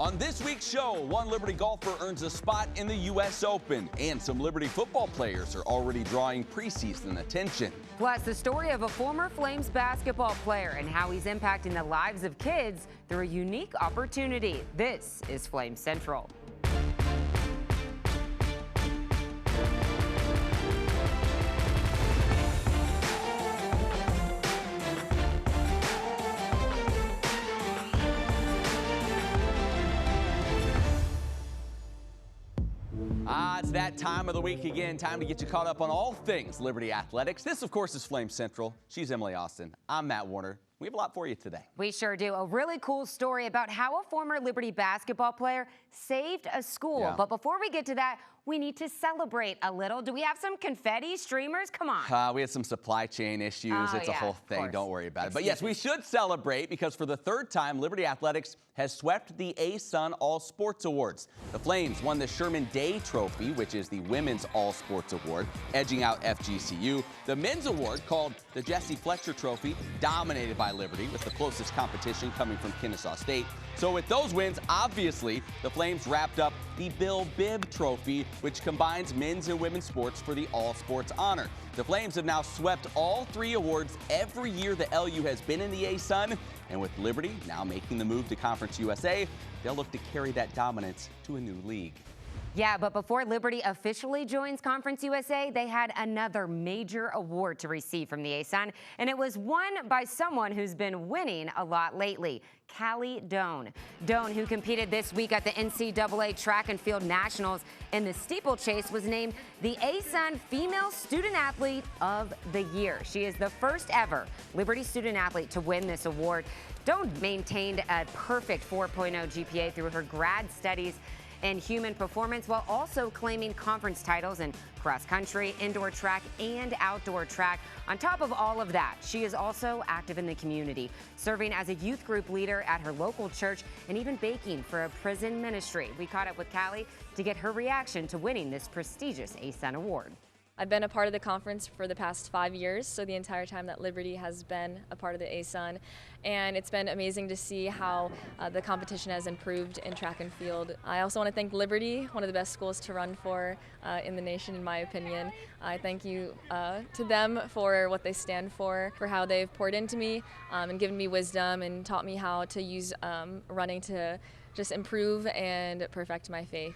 On this week's show, one Liberty golfer earns a spot in the U.S. Open, and some Liberty football players are already drawing preseason attention. Plus, the story of a former Flames basketball player and how he's impacting the lives of kids through a unique opportunity. This is Flames Central. It's that time of the week again. Time to get you caught up on all things Liberty Athletics. This, of course, is Flames Central. She's Emily Austin. I'm Matt Warner. We have a lot for you today. We sure do. A really cool story about how a former Liberty basketball player saved a school. Yeah. But before we get to that, we need to celebrate a little. Do we have some confetti streamers? Come on. We had some supply chain issues. It's a whole thing. Don't worry about it. But yes, we should celebrate because for the third time, Liberty Athletics has swept the ASUN All Sports Awards. The Flames won the Sherman Day Trophy, which is the Women's All Sports Award, edging out FGCU. The men's award, called the Jesse Fletcher Trophy, dominated by Liberty, with the closest competition coming from Kennesaw State. So with those wins, obviously, the Flames wrapped up the Bill Bibb Trophy, which combines men's and women's sports for the All Sports honor. The Flames have now swept all three awards every year the LU has been in the ASUN, and with Liberty now making the move to Conference USA, they'll look to carry that dominance to a new league. Yeah, but before Liberty officially joins Conference USA, they had another major award to receive from the ASUN, and it was won by someone who's been winning a lot lately, Calli Doan. Doan, who competed this week at the NCAA Track and Field Nationals in the steeplechase, was named the ASUN Female Student Athlete of the Year. She is the first ever Liberty student athlete to win this award. Doan maintained a perfect 4.0 GPA through her grad studies in human performance, while also claiming conference titles in cross country, indoor track, and outdoor track. On top of all of that, she is also active in the community, serving as a youth group leader at her local church and even baking for a prison ministry. We caught up with Calli to get her reaction to winning this prestigious ASUN award. I've been a part of the conference for the past 5 years, so the entire time that Liberty has been a part of the ASUN, and it's been amazing to see how the competition has improved in track and field. I also want to thank Liberty, one of the best schools to run for in the nation, in my opinion. I thank you to them for what they stand for how they've poured into me and given me wisdom and taught me how to use running to just improve and perfect my faith.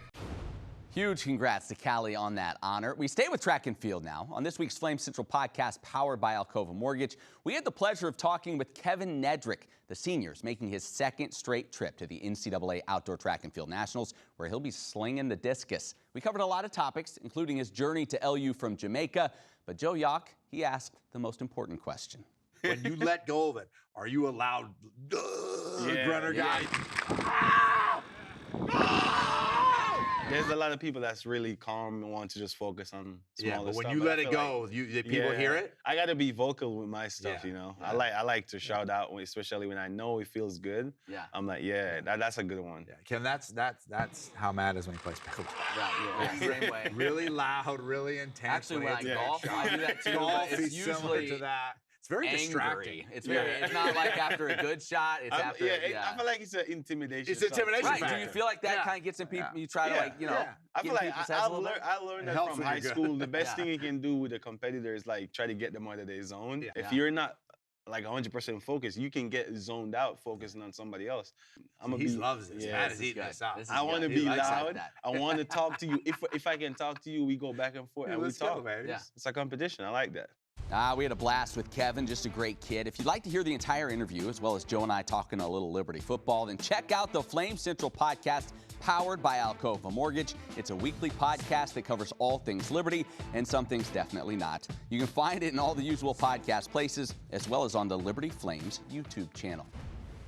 Huge congrats to Calli on that honor. We stay with track and field now. On this week's Flame Central podcast, powered by Alcova Mortgage, we had the pleasure of talking with Kevin Nedrick, the senior's making his second straight trip to the NCAA Outdoor Track and Field Nationals, where he'll be slinging the discus. We covered a lot of topics, including his journey to LU from Jamaica. But Joe Yock, he asked the most important question. When you let go of it, are you a loud grunter guy? There's a lot of people that's really calm and want to just focus on smaller but stuff. when you let it go, people hear it? I got to be vocal with my stuff, you know. Yeah. I like to shout out, especially when I know it feels good. Yeah. I'm like, that's a good one. Yeah, Kim, that's how Matt is when he plays pickleball. Same way. Really loud, really intense. Actually, when I golf, I do that too. Golf but it's is similar usually to that. It's very angry. distracting. It's not like after a good shot. It's after. I feel like it's an intimidation. It's intimidation. Right. factor. Do you feel like that kind of gets in people? You try to I feel like I I learned that from high school. The best thing you can do with a competitor is like try to get them out of their zone. Yeah. If you're not like 100% focused, you can get zoned out focusing on somebody else. He loves this. Matt is eating this out. I want to be loud. I want to talk to you. If I can talk to you, we go back and forth and we talk. It's a competition. I like that. We had a blast with Kevin, just a great kid. If you'd like to hear the entire interview, as well as Joe and I talking a little Liberty football, then check out the Flame Central podcast, powered by Alcova Mortgage. It's a weekly podcast that covers all things Liberty and some things definitely not. You can find it in all the usual podcast places, as well as on the Liberty Flames YouTube channel.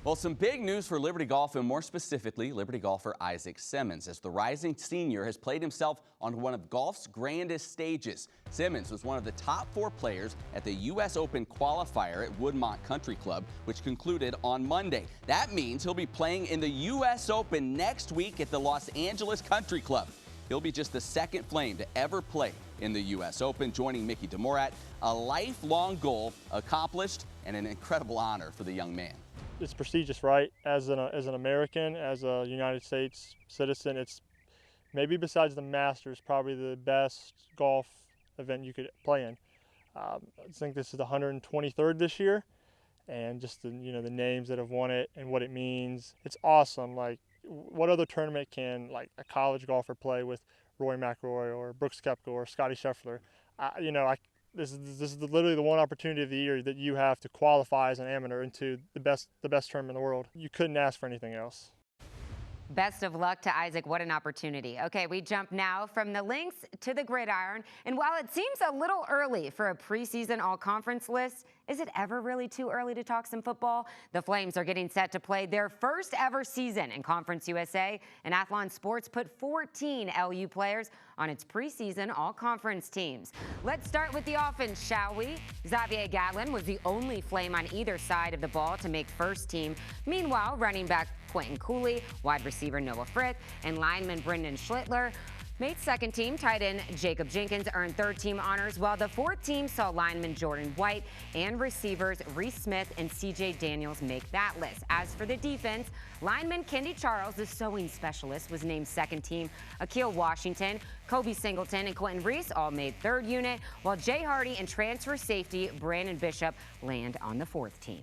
Well, some big news for Liberty golf, and more specifically, Liberty golfer Isaac Simmons, as the rising senior has played himself on one of golf's grandest stages. Simmons was one of the top 4 players at the U.S. Open qualifier at Woodmont Country Club, which concluded on Monday. That means he'll be playing in the U.S. Open next week at the Los Angeles Country Club. He'll be just the second Flame to ever play in the U.S. Open, joining Mickey DeMorat. A lifelong goal accomplished and an incredible honor for the young man. it's prestigious, right? As an American, as a United States citizen, it's maybe besides the Masters, probably the best golf event you could play in. I think this is the 123rd this year, and just the names that have won it and what it means, it's awesome. Like, what other tournament can like a college golfer play with Rory McIlroy or Brooks Koepka or Scotty Scheffler? This is literally the one opportunity of the year that you have to qualify as an amateur into the best tournament in the world. You couldn't ask for anything else. Best of luck to Isaac. What an opportunity. Okay, we jump now from the links to the gridiron. And while it seems a little early for a preseason all-conference list, is it ever really too early to talk some football? The Flames are getting set to play their first ever season in Conference USA, and Athlon Sports put 14 LU players on its preseason all-conference teams. Let's start with the offense, shall we? Xavier Gatlin was the only Flame on either side of the ball to make first team. Meanwhile, running back Quentin Cooley, wide receiver Noah Frith, and lineman Brendan Schlittler made second team. Tight end Jacob Jenkins earned third team honors, while the fourth team saw lineman Jordan White and receivers Reese Smith and CJ Daniels make that list. As for the defense, lineman Kendi Charles, the sewing specialist, was named second team. Akil Washington, Kobe Singleton, and Quentin Reese all made third unit, while Jay Hardy and transfer safety Brandon Bishop land on the fourth team.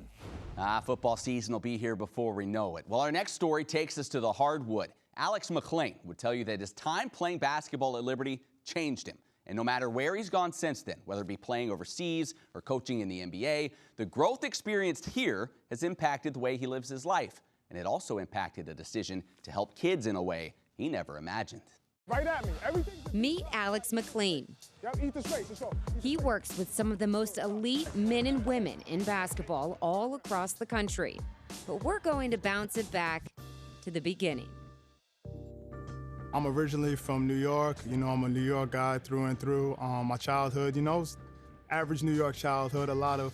Football season will be here before we know it. Well, our next story takes us to the hardwood. Alex McLean would tell you that his time playing basketball at Liberty changed him. And no matter where he's gone since then, whether it be playing overseas or coaching in the NBA, the growth experienced here has impacted the way he lives his life. And it also impacted a decision to help kids in a way he never imagined. Right at me. Meet Alex McLean. Yep, eat the straight, for sure. He works with some of the most elite men and women in basketball all across the country. But we're going to bounce it back to the beginning. I'm originally from New York. I'm a New York guy through and through. My childhood, average New York childhood, a lot of,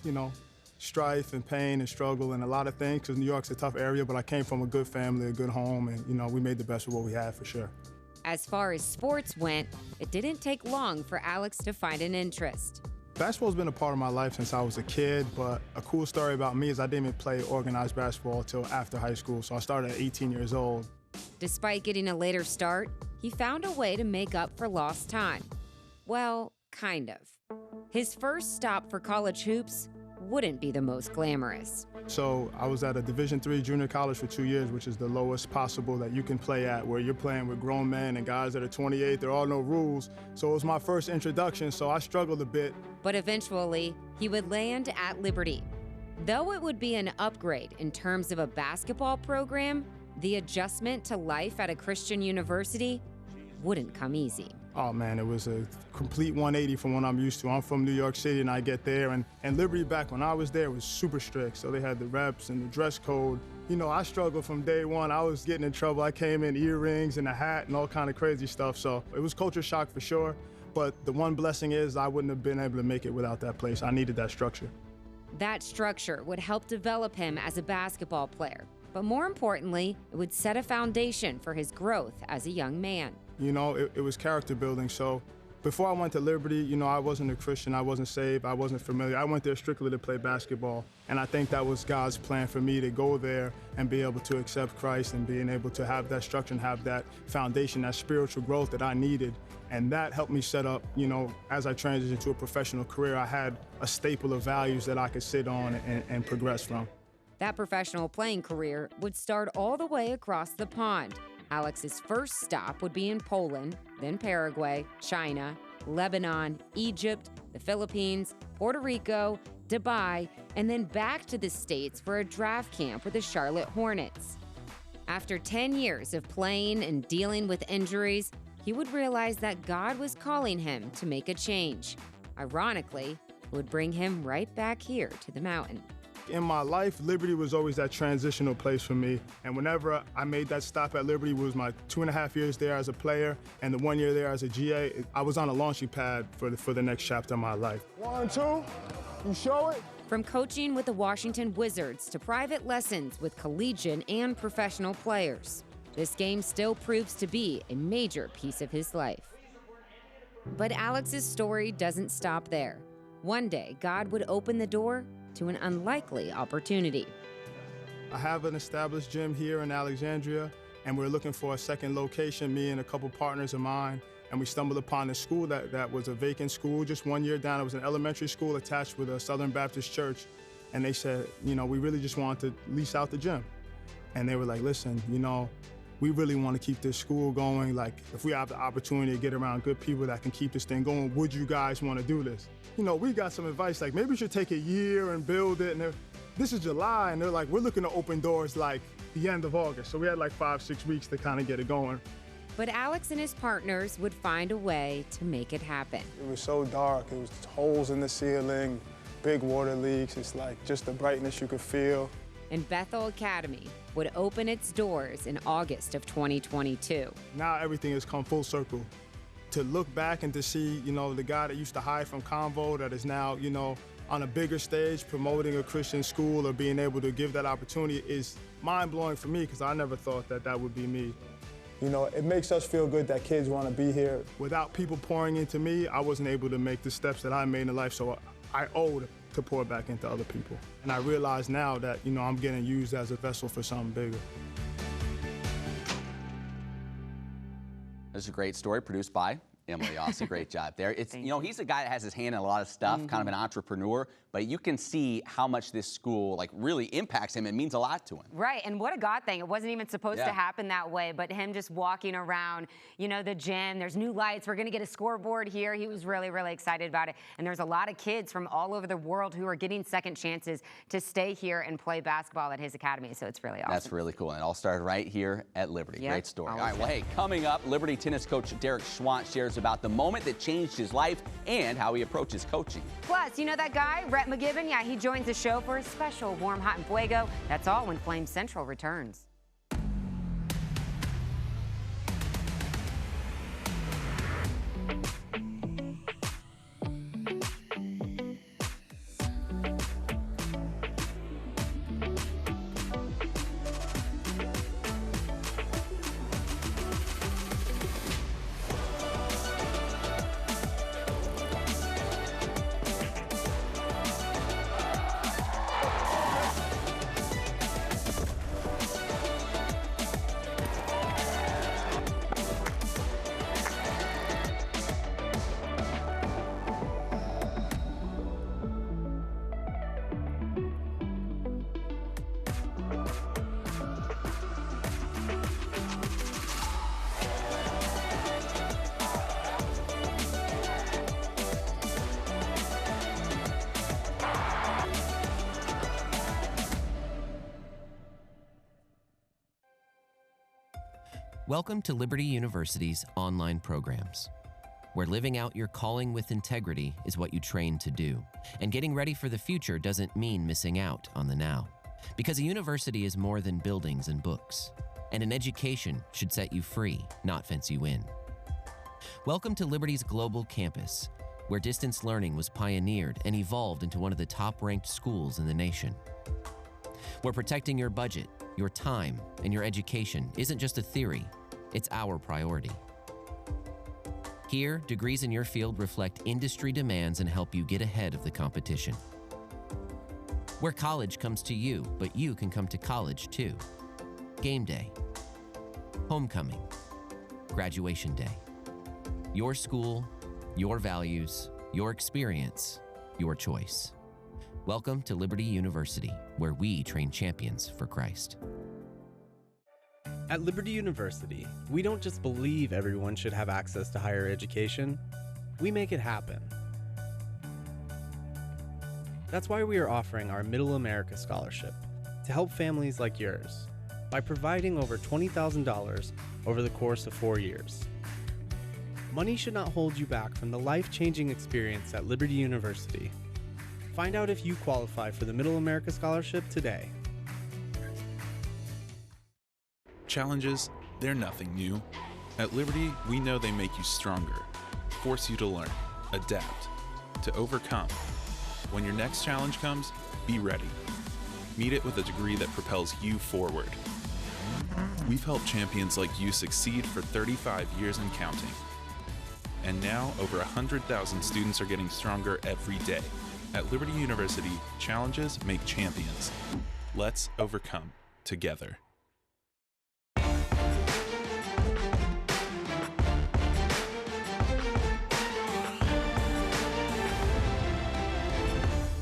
strife and pain and struggle and a lot of things, because New York's a tough area, but I came from a good family, a good home, and, we made the best of what we had for sure. As far as sports went, it didn't take long for Alex to find an interest. Basketball's been a part of my life since I was a kid, but a cool story about me is I didn't even play organized basketball until after high school, so I started at 18 years old. Despite getting a later start, he found a way to make up for lost time. Well, kind of. His first stop for college hoops wouldn't be the most glamorous. So I was at a Division III junior college for 2 years, which is the lowest possible that you can play at, where you're playing with grown men and guys that are 28. There are no rules. So it was my first introduction, so I struggled a bit. But eventually, he would land at Liberty. Though it would be an upgrade in terms of a basketball program, the adjustment to life at a Christian university wouldn't come easy. Oh man, it was a complete 180 from what I'm used to. I'm from New York City and I get there, and Liberty back when I was there was super strict. So they had the reps and the dress code. I struggled from day one. I was getting in trouble. I came in earrings and a hat and all kind of crazy stuff. So it was culture shock for sure. But the one blessing is I wouldn't have been able to make it without that place. I needed that structure. That structure would help develop him as a basketball player. But more importantly, it would set a foundation for his growth as a young man. It was character building. So before I went to Liberty, I wasn't a Christian, I wasn't saved, I wasn't familiar. I went there strictly to play basketball. And I think that was God's plan for me, to go there and be able to accept Christ and being able to have that structure and have that foundation, that spiritual growth that I needed. And that helped me set up, as I transitioned to a professional career, I had a staple of values that I could sit on and progress from. That professional playing career would start all the way across the pond. Alex's first stop would be in Poland, then Paraguay, China, Lebanon, Egypt, the Philippines, Puerto Rico, Dubai, and then back to the States for a draft camp with the Charlotte Hornets. After 10 years of playing and dealing with injuries, he would realize that God was calling him to make a change. Ironically, it would bring him right back here to the mountain. In my life, Liberty was always that transitional place for me. And whenever I made that stop at Liberty, it was my 2.5 years there as a player and the 1 year there as a GA. I was on a launching pad for the next chapter of my life. 1, 2, you show it. From coaching with the Washington Wizards to private lessons with collegiate and professional players, this game still proves to be a major piece of his life. But Alex's story doesn't stop there. One day, God would open the door to an unlikely opportunity. I have an established gym here in Alexandria, and we're looking for a second location, me and a couple partners of mine. And we stumbled upon a school that was a vacant school just 1 year down. It was an elementary school attached with a Southern Baptist church. And they said, you know, we really just wanted to lease out the gym. And they were like, listen, you know, we really want to keep this school going. Like, if we have the opportunity to get around good people that can keep this thing going, would you guys want to do this? You know, we got some advice, like maybe we should take a year and build it. And this is July, and they're like, we're looking to open doors like the end of August. So we had like 5-6 weeks to kind of get it going. But Alex and his partners would find a way to make it happen. It was so dark. It was holes in the ceiling, big water leaks. It's like just the brightness you could feel. And Bethel Academy would open its doors in August of 2022. Now everything has come full circle. To look back and to see, you know, the guy that used to hide from Convo that is now, you know, on a bigger stage promoting a Christian school or being able to give that opportunity is mind-blowing for me, because I never thought that that would be me. You know, it makes us feel good that kids want to be here. Without people pouring into me, I wasn't able to make the steps that I made in life, so I owed to pour back into other people. And I realize now that, you know, I'm getting used as a vessel for something bigger. This is a great story produced by Emily Austin. Great job there. It's, you know, he's a guy that has his hand in a lot of stuff, kind of an entrepreneur, but you can see how much this school like really impacts him. It means a lot to him. Right, and what a God thing. It wasn't even supposed to happen that way, but him just walking around, you know, the gym, there's new lights, we're gonna get a scoreboard here. He was really, really excited about it. And there's a lot of kids from all over the world who are getting second chances to stay here and play basketball at his academy, so it's really awesome. That's really cool, and it all started right here at Liberty. Yep. Great story. All right, well, hey, coming up, Liberty tennis coach Derek Schwant shares about the moment that changed his life and how he approaches coaching. Plus, you know that guy, Rhett McGibbon? Yeah, he joins the show for a special Warm, Hot, and Fuego. That's all when Flame Central returns. Welcome to Liberty University's online programs, where living out your calling with integrity is what you train to do. And getting ready for the future doesn't mean missing out on the now. Because a university is more than buildings and books. And an education should set you free, not fence you in. Welcome to Liberty's global campus, where distance learning was pioneered and evolved into one of the top-ranked schools in the nation. Where protecting your budget, your time, and your education isn't just a theory, it's our priority. Here, degrees in your field reflect industry demands and help you get ahead of the competition. Where college comes to you, but you can come to college too. Game day, homecoming, graduation day. Your school, your values, your experience, your choice. Welcome to Liberty University, where we train champions for Christ. At Liberty University, we don't just believe everyone should have access to higher education, we make it happen. That's why we are offering our Middle America Scholarship to help families like yours by providing over $20,000 over the course of 4 years. Money should not hold you back from the life-changing experience at Liberty University. Find out if you qualify for the Middle America Scholarship today. Challenges, they're nothing new. At Liberty, we know they make you stronger, force you to learn, adapt, to overcome. When your next challenge comes, be ready. Meet it with a degree that propels you forward. We've helped champions like you succeed for 35 years and counting. And now, over 100,000 students are getting stronger every day. At Liberty University, challenges make champions. Let's overcome together.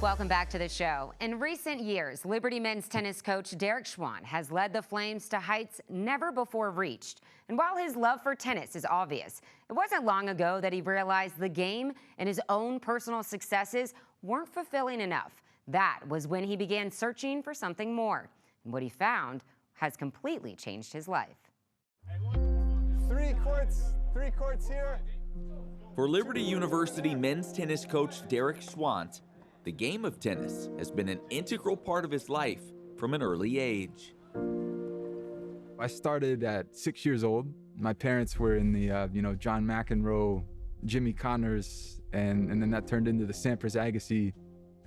Welcome back to the show. In recent years, Liberty men's tennis coach Derek Schwandt has led the Flames to heights never before reached. And while his love for tennis is obvious, it wasn't long ago that he realized the game and his own personal successes weren't fulfilling enough. That was when he began searching for something more. And what he found has completely changed his life. Three courts here. For Liberty University men's tennis coach Derek Schwandt, the game of tennis has been an integral part of his life from an early age. I started at 6 years old. My parents were in the, John McEnroe, Jimmy Connors, and then that turned into the Sampras Agassi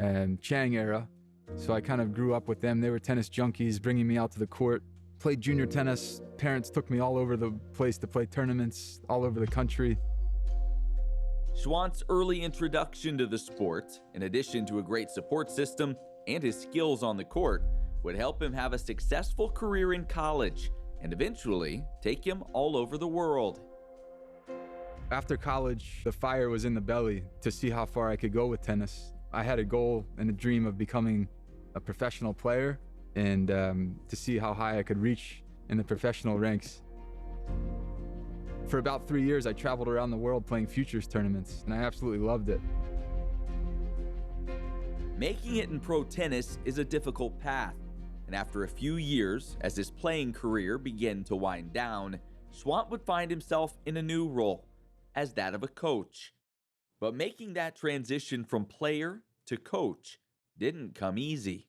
and Chang era. So I kind of grew up with them. They were tennis junkies, bringing me out to the court. Played junior tennis. Parents took me all over the place to play tournaments all over the country. Schwandt's early introduction to the sport, in addition to a great support system and his skills on the court, would help him have a successful career in college and eventually take him all over the world. After college, the fire was in the belly to see how far I could go with tennis. I had a goal and a dream of becoming a professional player and to see how high I could reach in the professional ranks. For about 3 years, I traveled around the world playing futures tournaments, and I absolutely loved it. Making it in pro tennis is a difficult path, and after a few years, as his playing career began to wind down, Schwandt would find himself in a new role, as that of a coach. But making that transition from player to coach didn't come easy.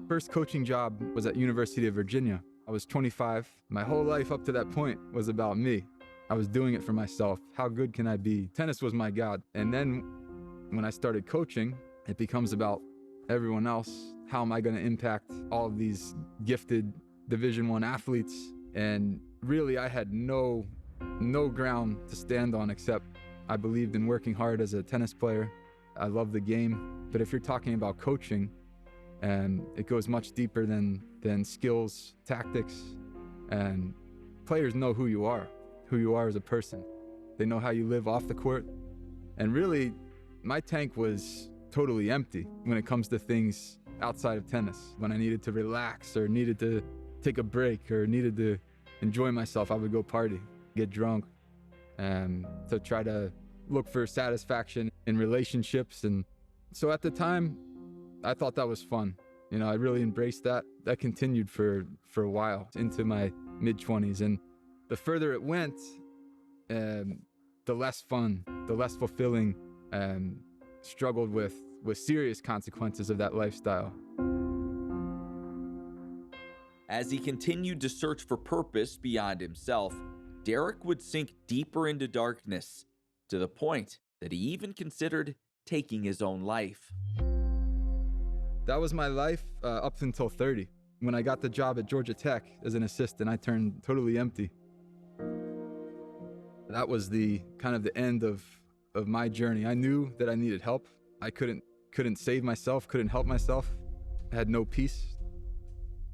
First coaching job was at University of Virginia. I was 25. My whole life up to that point was about me. I was doing it for myself. How good can I be? Tennis was my God. And then when I started coaching, it becomes about everyone else. How am I going to impact all of these gifted Division I athletes? And really, I had no ground to stand on except I believed in working hard as a tennis player. I love the game. But if you're talking about coaching, and it goes much deeper than skills, tactics, and players know who you are as a person. They know how you live off the court. And really, my tank was totally empty when it comes to things outside of tennis. When I needed to relax or needed to take a break or needed to enjoy myself, I would go party, get drunk, and to try to look for satisfaction in relationships. And so at the time, I thought that was fun. I really embraced that. That continued for a while into my mid-20s. And the further it went, the less fun, the less fulfilling, struggled with serious consequences of that lifestyle. As he continued to search for purpose beyond himself, Derek would sink deeper into darkness, to the point that he even considered taking his own life. That was my life up until 30. When I got the job at Georgia Tech as an assistant, I turned totally empty. That was the kind of the end of my journey. I knew that I needed help. I couldn't save myself, couldn't help myself. I had no peace.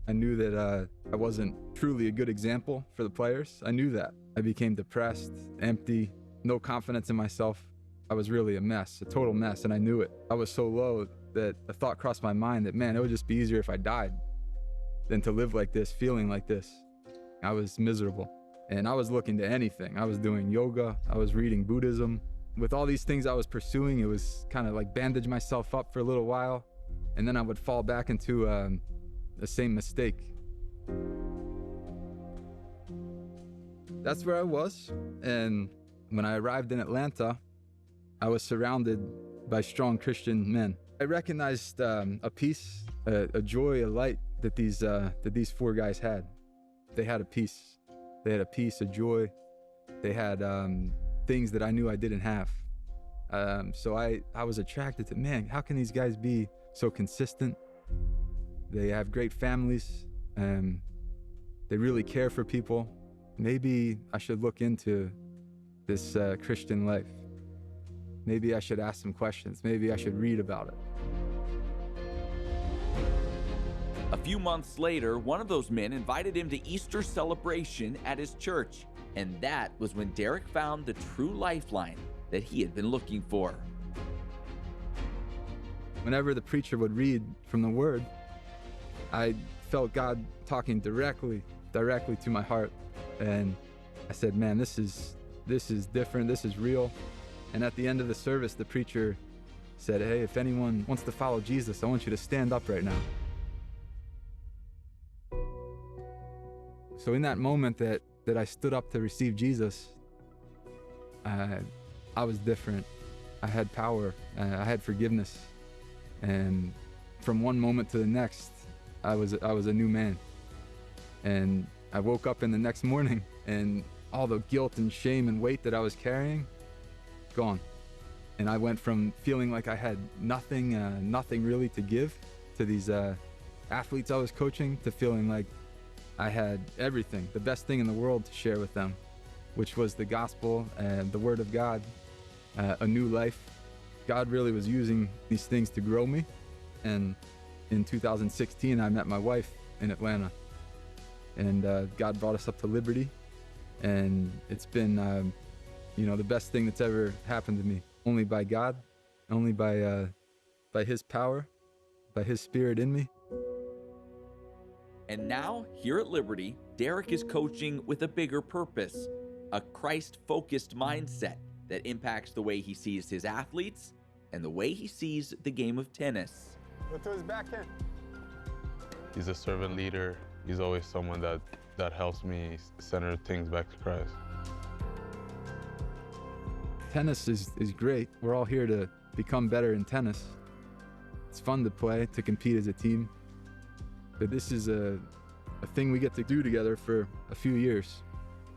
I knew that I wasn't truly a good example for the players. I knew that. I became depressed, empty, no confidence in myself. I was really a mess, a total mess, and I knew it. I was so low that a thought crossed my mind that, man, it would just be easier if I died than to live like this, feeling like this. I was miserable, and I was looking to anything. I was doing yoga, I was reading Buddhism. With all these things I was pursuing, it was kind of like bandage myself up for a little while, and then I would fall back into the same mistake. That's where I was, and when I arrived in Atlanta, I was surrounded by strong Christian men. I recognized a peace, a joy, a light that these four guys had. They had a peace. They had a peace, a joy. They had things that I knew I didn't have. So I was attracted to, man, how can these guys be so consistent? They have great families. They really care for people. Maybe I should look into this Christian life. Maybe I should ask some questions. Maybe I should read about it. few months later, one of those men invited him to Easter celebration at his church. And that was when Derek found the true lifeline that he had been looking for. Whenever the preacher would read from the Word, I felt God talking directly to my heart. And I said, man, this is different, this is real. And at the end of the service, the preacher said, hey, if anyone wants to follow Jesus, I want you to stand up right now. So in that moment that I stood up to receive Jesus, I was different. I had power, I had forgiveness. And from one moment to the next, I was a new man. And I woke up in the next morning and all the guilt and shame and weight that I was carrying, gone. And I went from feeling like I had nothing really to give to these athletes I was coaching, to feeling like I had everything, the best thing in the world to share with them, which was the gospel and the Word of God, a new life. God really was using these things to grow me. And in 2016, I met my wife in Atlanta. And God brought us up to Liberty. And it's been, the best thing that's ever happened to me. Only by God, only by His power, by His Spirit in me. And now, here at Liberty, Derek is coaching with a bigger purpose, a Christ-focused mindset that impacts the way he sees his athletes and the way he sees the game of tennis. Go to his backhand. He's a servant leader. He's always someone that helps me center things back to Christ. Tennis is great. We're all here to become better in tennis. It's fun to play, to compete as a team. But this is a thing we get to do together for a few years.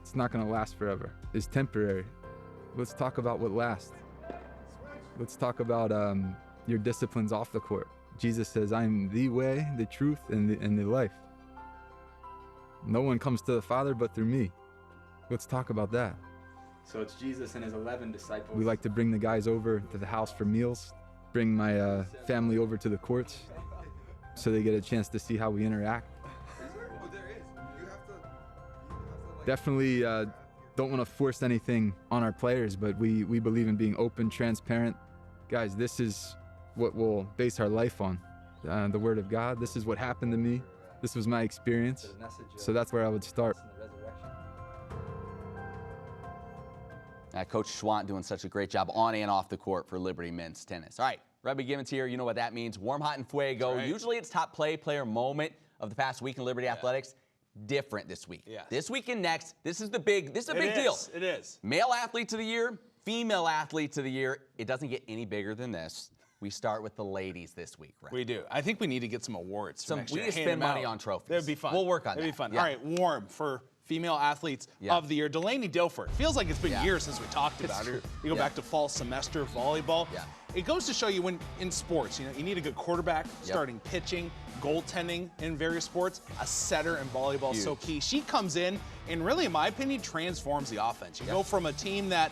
It's not going to last forever. It's temporary. Let's talk about what lasts. Let's talk about your disciplines off the court. Jesus says, I'm the way, the truth, and the life. No one comes to the Father but through me. Let's talk about that. So it's Jesus and his 11 disciples. We like to bring the guys over to the house for meals, bring my family over to the courts so they get a chance to see how we interact. Definitely don't want to force anything on our players, but we believe in being open, transparent. Guys, this is what we'll base our life on, the Word of God. This is what happened to me. This was my experience, so that's where I would start. Coach Schwant doing such a great job on and off the court for Liberty men's tennis. All right, Rugby Givens here. You know what that means. Warm, hot, and fuego. Right. Usually it's top player moment of the past week in Liberty Athletics. Different this week. Yeah. This week and next, this is a big deal. It is. Male athletes of the year, female athletes of the year. It doesn't get any bigger than this. We start with the ladies this week, right? We do. I think we need to get some awards. We need to spend money on trophies. That'd be fun. We'll work on that. That'd be fun. Yeah. All right, warm for female athletes of the year. Delaney Dilford. Feels like it's been years since we talked about her. You go back to fall semester volleyball. Yeah. It goes to show you when in sports, you need a good quarterback, starting pitching, goaltending in various sports. A setter in volleyball is so key. She comes in and really, in my opinion, transforms the offense. You go from a team that,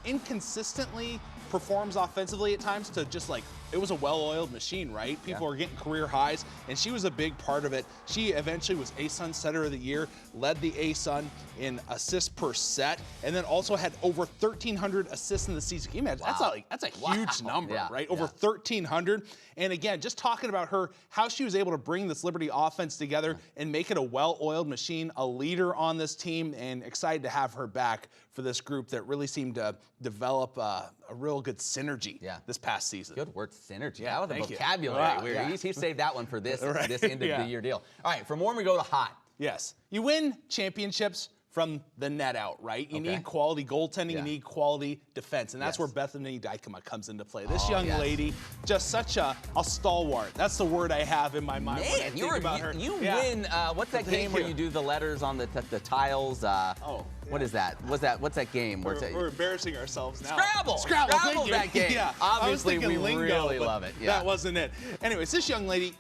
inconsistently performs offensively at times to just like, it was a well-oiled machine, right? People were getting career highs, and she was a big part of it. She eventually was ASUN Setter of the Year, led the ASUN in assists per set, and then also had over 1,300 assists in the season. Can you imagine? That's a huge number, right? Over 1,300. And again, just talking about her, how she was able to bring this Liberty offense together and make it a well-oiled machine, a leader on this team, and excited to have her back for this group that really seemed to develop a real good synergy this past season. Good word, synergy. Yeah, that was the vocabulary. Wow, he saved that one for this end of the year deal. All right, from warm we go to hot. Yes. You win championships from the net out, right? You need quality goaltending, you need quality defense, and that's where Bethany Dykema comes into play. This young lady, just such a stalwart. That's the word I have in my mind when I think about her. You win, what's that game where you do the letters on the tiles? What is that? What's that game? We're embarrassing ourselves now. Scrabble that game. Yeah. Obviously, we really love it. That wasn't it. Anyways, this young lady,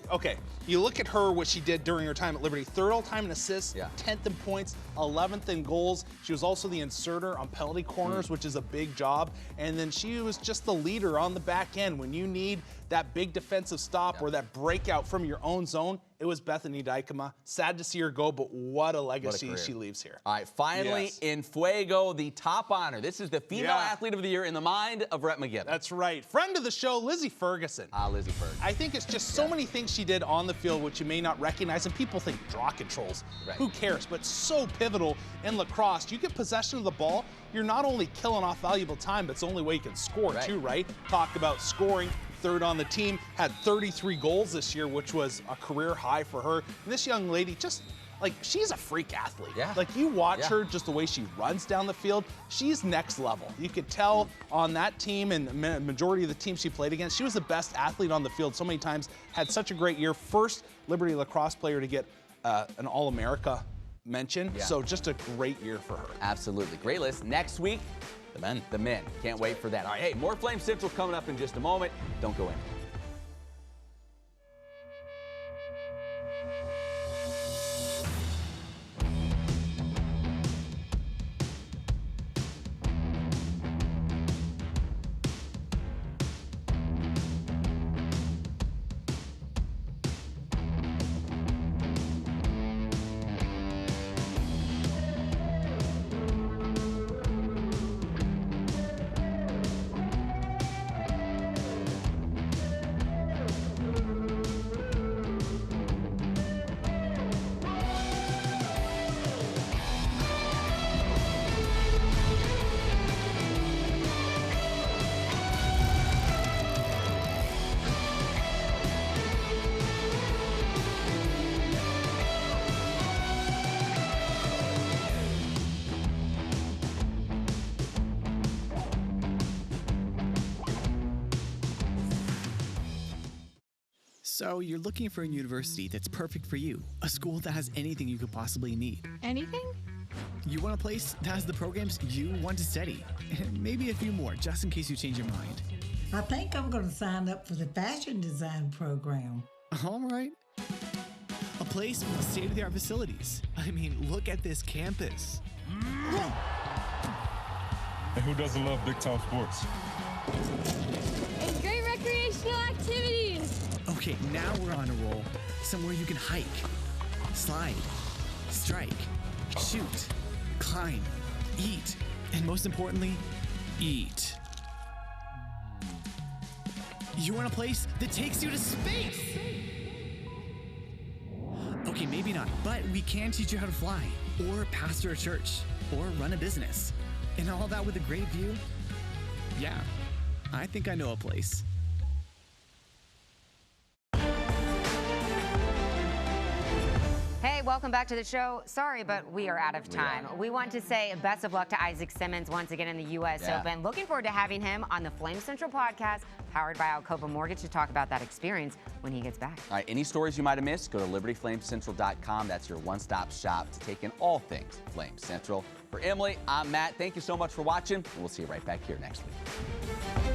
you look at her, what she did during her time at Liberty. 3rd all-time in assists, 10th in points, 11th in goals. She was also the inserter on penalty corners, which is a big job. And then she was just the leader on the back end. When you need that big defensive stop or that breakout from your own zone, it was Bethany Dykema. Sad to see her go, but what a legacy she leaves here. All right, finally, in Fuego, the top honor. This is the Female Athlete of the Year in the mind of Rhett McGibbon. That's right. Friend of the show, Lizzie Ferguson. Lizzie Ferguson. I think it's just so many things she did on the field which you may not recognize, and people think draw controls. Who cares? But so pivotal in lacrosse. You get possession of the ball, you're not only killing off valuable time, but it's the only way you can score too, right? Talk about scoring. Third on the team, had 33 goals this year, which was a career high for her. And this young lady, just like, she's a freak athlete. Like, you watch her, just the way she runs down the field, she's next level. You could tell on that team and the majority of the teams she played against, she was the best athlete on the field so many times, had such a great year. First Liberty lacrosse player to get an All-America mention. So just a great year for her. Absolutely. Great list. Next week, the men. Can't wait for that. All right, hey, more Flame Central coming up in just a moment. Don't go in. So you're looking for a university that's perfect for you, a school that has anything you could possibly need. Anything? You want a place that has the programs you want to study, and maybe a few more, just in case you change your mind. I think I'm going to sign up for the fashion design program. All right. A place with state-of-the-art facilities. I mean, look at this campus. And who doesn't love big-time sports? And great recreational activities. Okay, now we're on a roll. Somewhere you can hike, slide, strike, shoot, climb, eat, and most importantly, eat. You want a place that takes you to space? Okay, maybe not, but we can teach you how to fly, or pastor a church, or run a business. And all that with a great view? Yeah, I think I know a place. Hey, welcome back to the show. Sorry, but we are out of time. We want to say best of luck to Isaac Simmons once again in the U.S. Open. Looking forward to having him on the Flame Central podcast, powered by Alcova Mortgage, to talk about that experience when he gets back. All right, any stories you might have missed, go to libertyflamecentral.com. That's your one-stop shop to take in all things Flame Central. For Emily, I'm Matt. Thank you so much for watching, and we'll see you right back here next week.